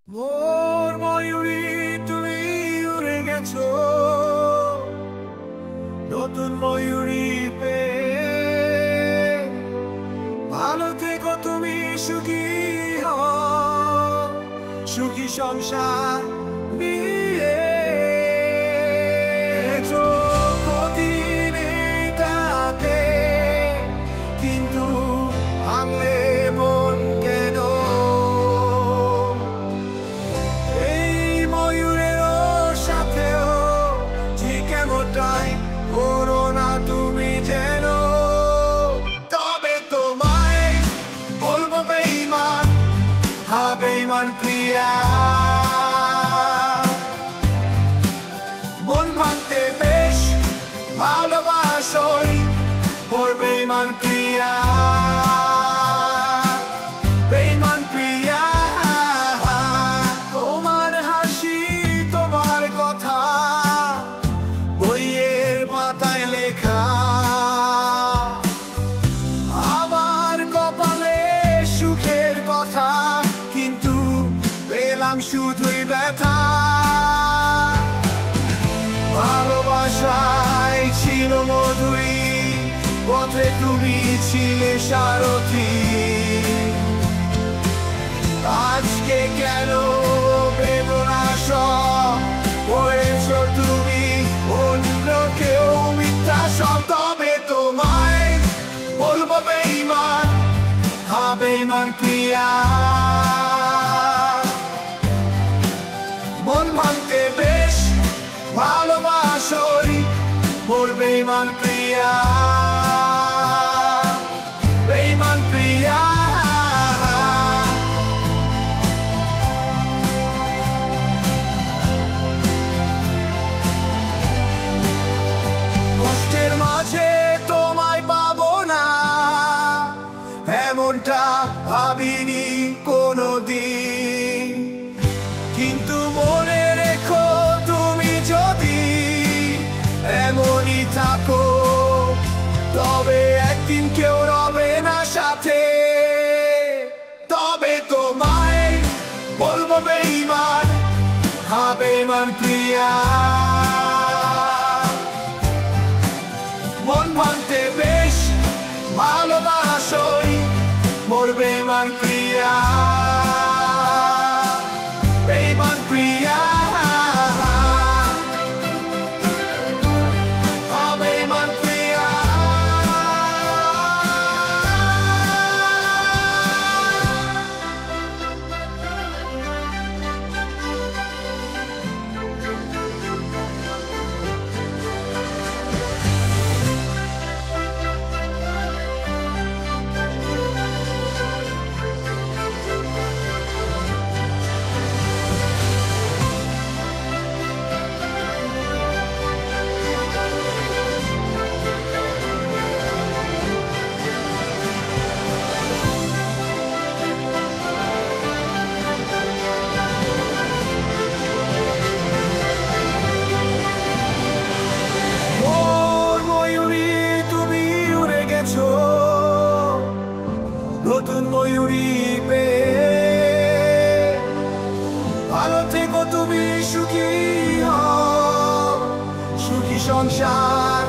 মোর ময়ূরী তুমি উড়ে গেছো, নতুন ময়ূরী পেয়ে। ভালো থেকো তুমি, সুখী হও, সুখী সংসার নিয়ে। কঠিন এটাতে, কিন্তু ভাঙলে মন কেন? এই ময়ূরেরও সাথেও ঠিক এমনটাই করো না তুমি যেন। তবে তোমায় বলবো বেঈমান, হা বেঈমান প্রিয়া। মন ভাঙতে বেশ ভালোবাসোই মোর বেঈমান প্রিয়া। বেঈমান প্রিয়া, তোমার হাসি তোমার কথা বইয়ের পাতায় লেখা। আমার কপালে সুখের কথা, কিন্তু পেলাম শুধুই ব্যথা। ভালোবাসায় ছিল মধুই, পথে তুমি ছিলে সারথি। আজকে কেন বেদনা সব হয়েছ তুমি, অন্য কেউ মিথ্যা সব। তবে তোমায় বলবো বেঈমান, হা বেঈমান প্রিয়া। মন ভাঙতে বেশ ভালোবাসোই মোর বেঈমান প্রিয়া। বেঈমান প্রিয়া, কষ্টের মাঝে তোমায় পাবো না, এমনটা ভাবিনি কোনোদিন। কিন্তু মনে রেখো তুমি যদি এমনই থাকো, তবে একদিন কেউ রবে না সাথে। তবে তোমায় বলবো বেঈমান, হা বেঈমান প্রিয়া। মন ভাঙতে বেশ ভালোবাসোই মোর বেঈমান প্রিয়া। বেঈমান প্রিয়া, হা বেঈমান প্রিয়া। নতুন ময়ূরী পেয়ে। ভালো থেকো তুমি, সুখী হও, সুখী সংসার